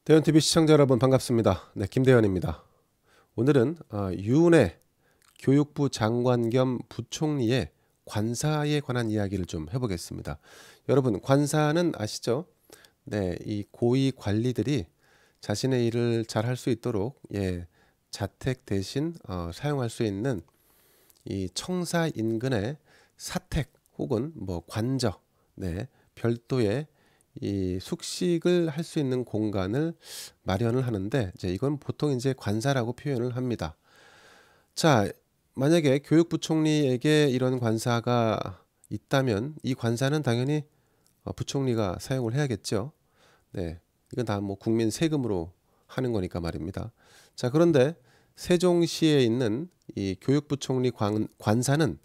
대현TV 시청자 여러분 반갑습니다. 네, 김대현입니다. 오늘은 유은혜 교육부 장관 겸 부총리의 관사에 관한 이야기를 좀 해보겠습니다. 여러분, 관사는 아시죠? 네, 이 고위 관리들이 자신의 일을 잘 할 수 있도록 자택 대신 사용할 수 있는 이 청사 인근의 사택 혹은 뭐 관저, 별도의 이 숙식을 할 수 있는 공간을 마련을 하는데, 이건 보통 이제 관사라고 표현을 합니다. 자, 만약에 교육부총리에게 이런 관사가 있다면 이 관사는 당연히 부총리가 사용을 해야겠죠. 네, 이건 다 뭐 국민 세금으로 하는 거니까 말입니다. 자, 그런데 세종시에 있는 이 교육부총리 관사는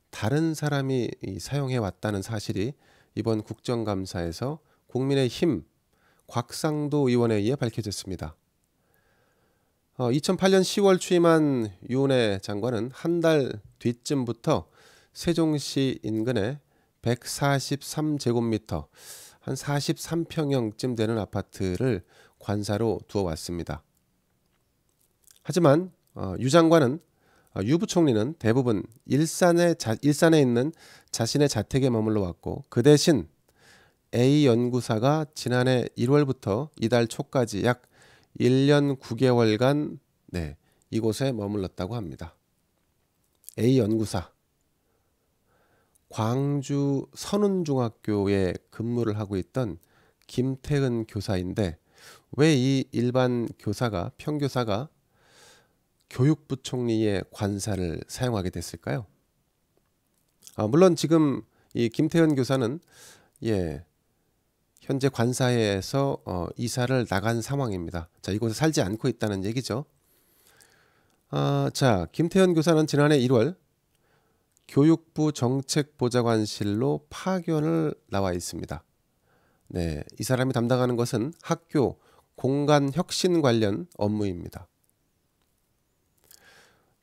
다른 사람이 사용해 왔다는 사실이 이번 국정감사에서 국민의힘 곽상도 의원에 의해 밝혀졌습니다. 2008년 10월 취임한 유은혜 장관은 한 달 뒤쯤부터 세종시 인근의 143제곱미터, 한 43평형쯤 되는 아파트를 관사로 두어왔습니다. 하지만 유 장관은 유 부총리는 대부분 일산에 있는 자신의 자택에 머물러 왔고, 그 대신 A 연구사가 지난해 1월부터 이달 초까지 약 1년 9개월간 이곳에 머물렀다고 합니다. A 연구사, 광주 선운중학교에 근무를 하고 있던 김태은 교사인데, 왜 이 일반 교사가, 평교사가 교육부총리의 관사를 사용하게 됐을까요? 물론 지금 이 김태은 교사는 현재 관사에서 이사를 나간 상황입니다. 자, 이곳에 살지 않고 있다는 얘기죠. 자, 김태현 교사는 지난해 1월 교육부 정책보좌관실로 파견을 나와 있습니다. 네, 이 사람이 담당하는 것은 학교 공간 혁신 관련 업무입니다.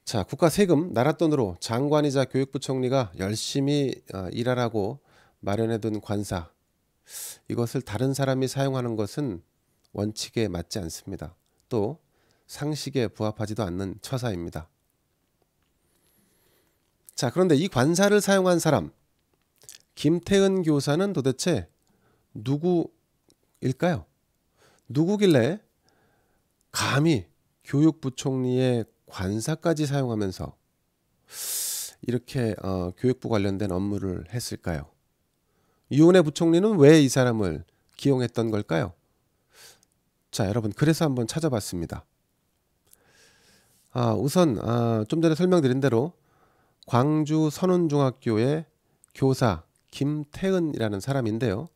자, 국가 세금, 나라 돈으로 장관이자 교육부총리가 열심히 일하라고 마련해둔 관사, 이것을 다른 사람이 사용하는 것은 원칙에 맞지 않습니다. 또 상식에 부합하지도 않는 처사입니다. 자, 그런데 이 관사를 사용한 사람, 김태은 교사는 도대체 누구일까요? 누구길래 감히 교육부총리의 관사까지 사용하면서 이렇게 교육부 관련된 업무를 했을까요? 유은혜 부총리는 왜 이 사람을 기용했던 걸까요? 자, 여러분, 그래서 한번 찾아봤습니다. 우선 좀 전에 설명드린 대로 광주 선운중학교의 교사 김태은이라는 사람인데요.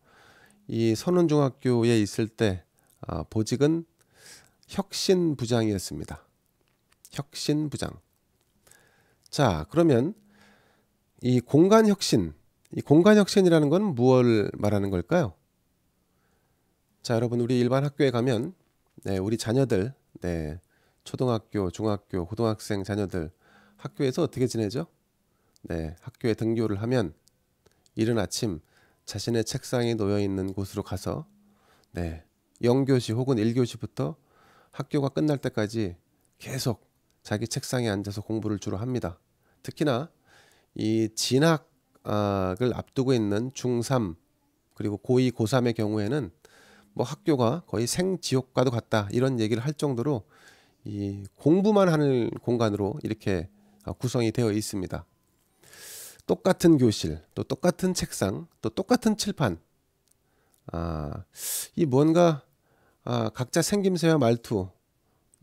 이 선운중학교에 있을 때 보직은 혁신부장이었습니다. 혁신부장. 자, 그러면 이 공간혁신이라는 건 무엇을 말하는 걸까요? 자, 여러분, 우리 일반 학교에 가면 우리 자녀들, 초등학교, 중학교, 고등학생 자녀들 학교에서 어떻게 지내죠? 학교에 등교를 하면 이른 아침 자신의 책상이 놓여 있는 곳으로 가서 0교시 혹은 1교시부터 학교가 끝날 때까지 계속 자기 책상에 앉아서 공부를 주로 합니다. 특히나 이 진학을 앞두고 있는 중3 그리고 고2, 고3의 경우에는 뭐 학교가 거의 생지옥과도 같다, 이런 얘기를 할 정도로 이 공부만 하는 공간으로 이렇게 구성이 되어 있습니다. 똑같은 교실, 또 똑같은 책상, 또 똑같은 칠판. 이 뭔가 각자 생김새와 말투,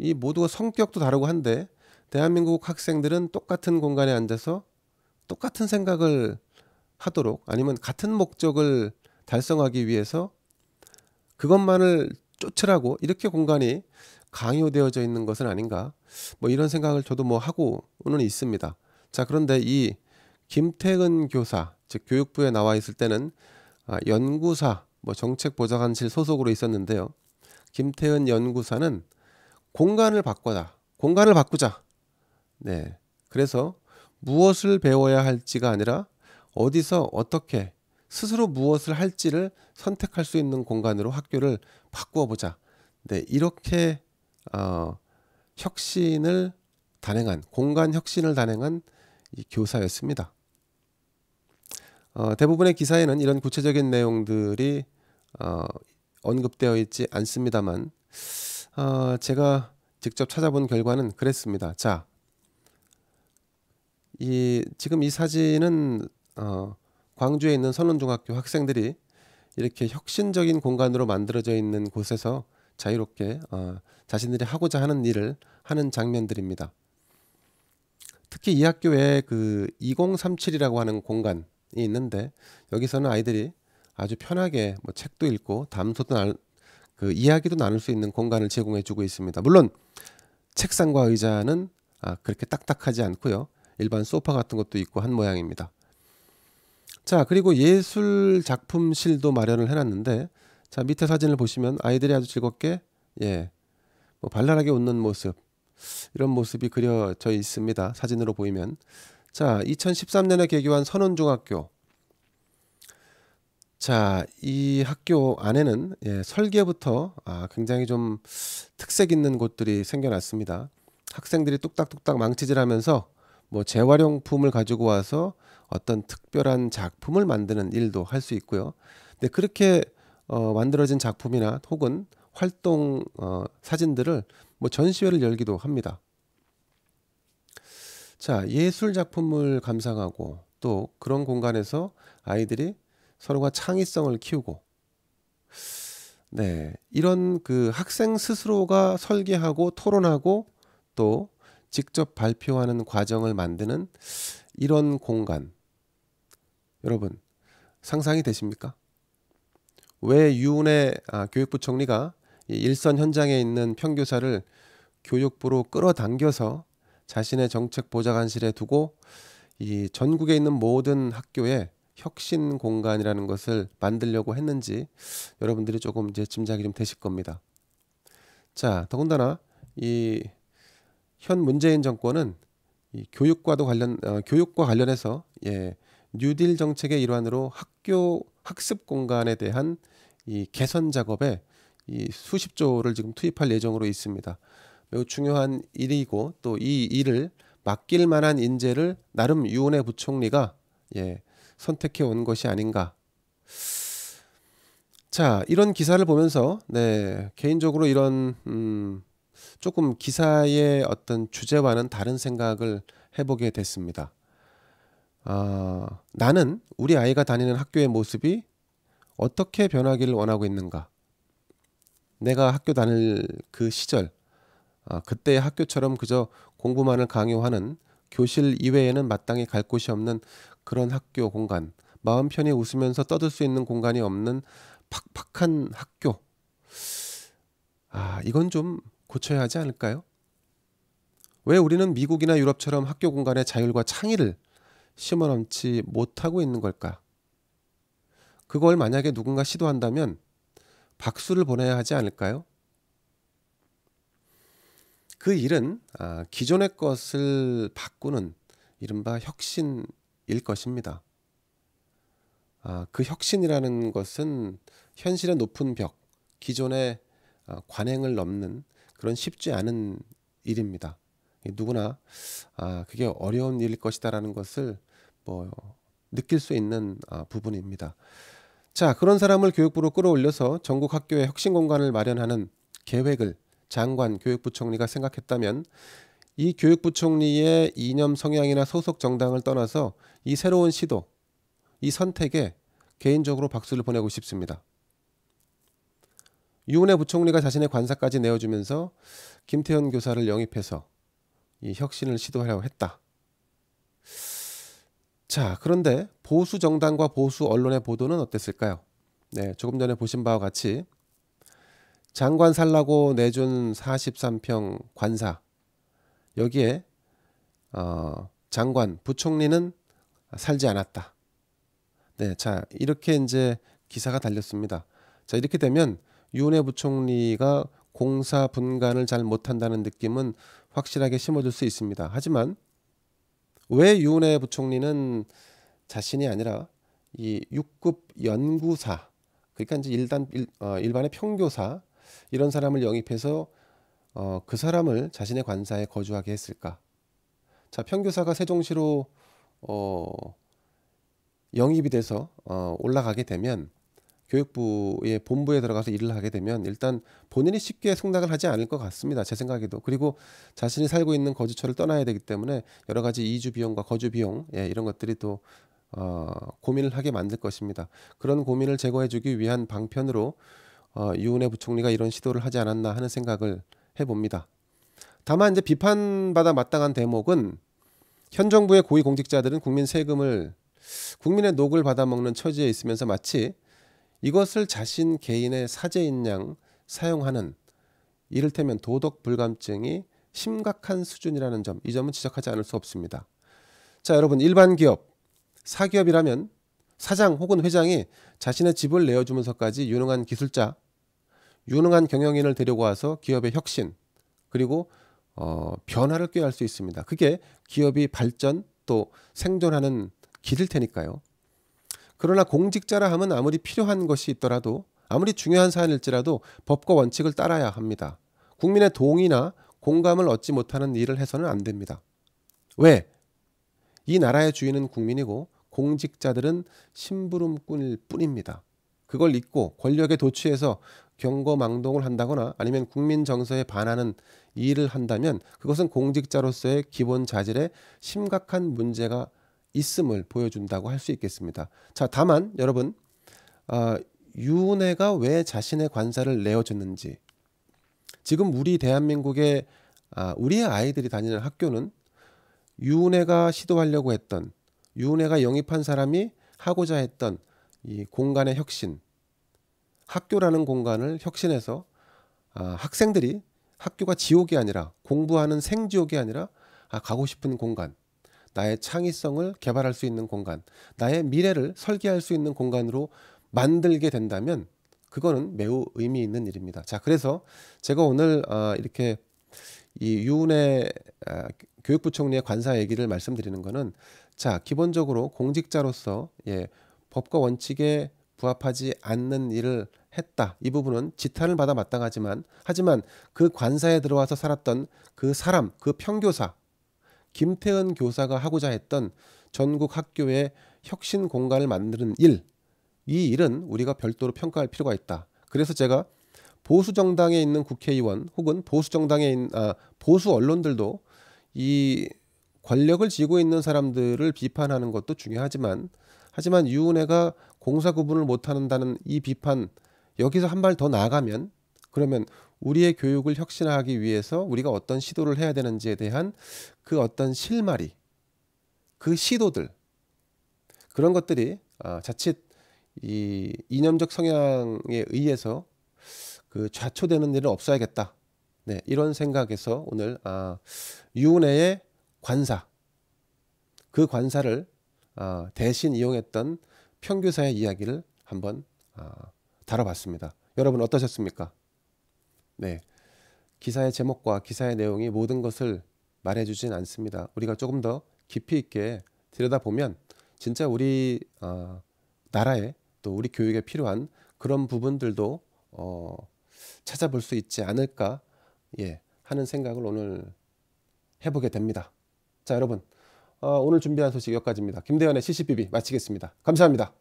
이 모두가 성격도 다르고 한데, 대한민국 학생들은 똑같은 공간에 앉아서 똑같은 생각을 하도록, 아니면 같은 목적을 달성하기 위해서 그것만을 쫓으라고 이렇게 공간이 강요되어져 있는 것은 아닌가, 뭐 이런 생각을 저도 뭐 하고는 있습니다. 자, 그런데 이 김태은 교사, 즉 교육부에 나와 있을 때는 연구사, 뭐 정책보좌관실 소속으로 있었는데요. 김태은 연구사는 공간을 바꾸자. 그래서 무엇을 배워야 할지가 아니라 어디서 어떻게 스스로 무엇을 할지를 선택할 수 있는 공간으로 학교를 바꾸어 보자. 네, 이렇게 혁신을 단행한 공간 혁신을 단행한 이 교사였습니다. 대부분의 기사에는 이런 구체적인 내용들이 언급되어 있지 않습니다만 제가 직접 찾아본 결과는 그랬습니다. 자, 지금 이 사진은 광주에 있는 선원중학교 학생들이 이렇게 혁신적인 공간으로 만들어져 있는 곳에서 자유롭게 자신들이 하고자 하는 일을 하는 장면들입니다. 특히 이 학교에 그 2037이라고 하는 공간이 있는데 여기서는 아이들이 아주 편하게 뭐 책도 읽고 담소도 그 이야기도 나눌 수 있는 공간을 제공해 주고 있습니다. 물론 책상과 의자는 그렇게 딱딱하지 않고요. 일반 소파 같은 것도 있고 한 모양입니다. 자, 그리고 예술 작품실도 마련을 해놨는데, 자, 밑에 사진을 보시면 아이들이 아주 즐겁게 뭐 발랄하게 웃는 모습, 이런 모습이 그려져 있습니다. 사진으로 보이면. 자, 2013년에 개교한 선원중학교. 자, 이 학교 안에는 설계부터 굉장히 좀 특색 있는 곳들이 생겨났습니다. 학생들이 뚝딱뚝딱 망치질하면서 뭐 재활용품을 가지고 와서 어떤 특별한 작품을 만드는 일도 할 수 있고요. 근데 그렇게 만들어진 작품이나 혹은 활동 사진들을 뭐 전시회를 열기도 합니다. 자, 예술 작품을 감상하고 또 그런 공간에서 아이들이 서로가 창의성을 키우고, 네, 이런 그 학생 스스로가 설계하고 토론하고 또 직접 발표하는 과정을 만드는 이런 공간, 여러분 상상이 되십니까? 왜 유은혜 교육부 총리가 이 일선 현장에 있는 평교사를 교육부로 끌어당겨서 자신의 정책 보좌관실에 두고 이 전국에 있는 모든 학교에 혁신 공간이라는 것을 만들려고 했는지 여러분들이 조금 이제 짐작이 좀 되실 겁니다. 자, 더군다나 이 현 문재인 정권은 이 교육과 관련해서 뉴딜 정책의 일환으로 학교 학습 공간에 대한 이 개선 작업에 이 수십조를 지금 투입할 예정으로 있습니다. 매우 중요한 일이고 또 이 일을 맡길 만한 인재를 나름 유은혜 부총리가 선택해 온 것이 아닌가. 자, 이런 기사를 보면서 개인적으로 이런 조금 기사의 어떤 주제와는 다른 생각을 해보게 됐습니다. 나는 우리 아이가 다니는 학교의 모습이 어떻게 변하기를 원하고 있는가? 내가 학교 다닐 그 시절, 그때의 학교처럼 그저 공부만을 강요하는 교실 이외에는 마땅히 갈 곳이 없는 그런 학교 공간, 마음 편히 웃으면서 떠들 수 있는 공간이 없는 팍팍한 학교. 이건 좀 고쳐야 하지 않을까요? 왜 우리는 미국이나 유럽처럼 학교 공간에 자율과 창의를 심어넣지 못하고 있는 걸까? 그걸 만약에 누군가 시도한다면 박수를 보내야 하지 않을까요? 그 일은 기존의 것을 바꾸는 이른바 혁신일 것입니다. 그 혁신이라는 것은 현실의 높은 벽, 기존의 관행을 넘는 그런 쉽지 않은 일입니다. 누구나 그게 어려운 일일 것이다라는 것을 뭐 느낄 수 있는 부분입니다. 자, 그런 사람을 교육부로 끌어올려서 전국 학교에 혁신 공간을 마련하는 계획을 장관 교육부총리가 생각했다면 이 교육부총리의 이념 성향이나 소속 정당을 떠나서 이 새로운 시도, 이 선택에 개인적으로 박수를 보내고 싶습니다. 유은혜 부총리가 자신의 관사까지 내어주면서 김태현 교사를 영입해서 이 혁신을 시도하려고 했다. 자, 그런데 보수 정당과 보수 언론의 보도는 어땠을까요? 조금 전에 보신 바와 같이 장관 살라고 내준 43평 관사, 여기에 장관, 부총리는 살지 않았다. 자, 이렇게 이제 기사가 달렸습니다. 자, 이렇게 되면 유은혜 부총리가 공사 분간을 잘 못한다는 느낌은 확실하게 심어줄 수 있습니다. 하지만 왜 유은혜 부총리는 자신이 아니라 이 6급 연구사, 그러니까 이제 일반의 평교사, 이런 사람을 영입해서 그 사람을 자신의 관사에 거주하게 했을까? 자, 평교사가 세종시로 영입이 돼서 올라가게 되면 교육부의 본부에 들어가서 일을 하게 되면 일단 본인이 쉽게 승낙을 하지 않을 것 같습니다. 제 생각에도. 그리고 자신이 살고 있는 거주처를 떠나야 되기 때문에 여러 가지 이주 비용과 거주 비용 이런 것들이 또 고민을 하게 만들 것입니다. 그런 고민을 제거해주기 위한 방편으로 유은혜 부총리가 이런 시도를 하지 않았나 하는 생각을 해봅니다. 다만 이제 비판받아 마땅한 대목은 현 정부의 고위공직자들은 국민 세금을 국민의 녹을 받아먹는 처지에 있으면서 마치 이것을 자신 개인의 사재인 양 사용하는 이를테면 도덕 불감증이 심각한 수준이라는 점, 이 점은 지적하지 않을 수 없습니다. 자, 여러분, 일반 기업, 사기업이라면 사장 혹은 회장이 자신의 집을 내어주면서까지 유능한 기술자, 유능한 경영인을 데리고 와서 기업의 혁신 그리고 변화를 꾀할 수 있습니다. 그게 기업이 발전 또 생존하는 길일 테니까요. 그러나 공직자라 하면 아무리 필요한 것이 있더라도 아무리 중요한 사안일지라도 법과 원칙을 따라야 합니다. 국민의 동의나 공감을 얻지 못하는 일을 해서는 안 됩니다. 왜? 이 나라의 주인은 국민이고 공직자들은 심부름꾼일 뿐입니다. 그걸 잊고 권력에 도취해서 경거망동을 한다거나 아니면 국민 정서에 반하는 일을 한다면 그것은 공직자로서의 기본 자질에 심각한 문제가 있음을 보여준다고 할 수 있겠습니다. 자, 다만 여러분 유은혜가 왜 자신의 관사를 내어줬는지 지금 우리 대한민국의 우리의 아이들이 다니는 학교는 유은혜가 시도하려고 했던 유은혜가 영입한 사람이 하고자 했던 이 공간의 혁신 학교라는 공간을 혁신해서 학생들이 학교가 지옥이 아니라 공부하는 생지옥이 아니라 가고 싶은 공간 나의 창의성을 개발할 수 있는 공간, 나의 미래를 설계할 수 있는 공간으로 만들게 된다면 그거는 매우 의미 있는 일입니다. 자, 그래서 제가 오늘 이렇게 이 유은혜 교육부총리의 관사 얘기를 말씀드리는 거는 자, 기본적으로 공직자로서 법과 원칙에 부합하지 않는 일을 했다. 이 부분은 지탄을 받아 마땅하지만 하지만 그 관사에 들어와서 살았던 그 사람, 그 평교사 김태은 교사가 하고자 했던 전국 학교의 혁신 공간을 만드는 일, 이 일은 우리가 별도로 평가할 필요가 있다. 그래서 제가 보수 정당에 있는 국회의원 혹은 보수 정당에 있는 보수 언론들도 이 권력을 쥐고 있는 사람들을 비판하는 것도 중요하지만 하지만 유은혜가 공사 구분을 못한다는 이 비판 여기서 한 발 더 나아가면 그러면 우리의 교육을 혁신하기 위해서 우리가 어떤 시도를 해야 되는지에 대한 그 어떤 실마리, 그 시도들 그런 것들이 자칫 이 이념적 성향에 의해서 그 좌초되는 일은 없어야겠다. 네, 이런 생각에서 오늘 유은혜의 관사, 그 관사를 대신 이용했던 평교사의 이야기를 한번 다뤄봤습니다. 여러분 어떠셨습니까? 네, 기사의 제목과 기사의 내용이 모든 것을 말해주진 않습니다. 우리가 조금 더 깊이 있게 들여다보면 진짜 우리 나라에 또 우리 교육에 필요한 그런 부분들도 찾아볼 수 있지 않을까 하는 생각을 오늘 해보게 됩니다. 자, 여러분 오늘 준비한 소식 여기까지입니다. 김대현의 CCBB 마치겠습니다. 감사합니다.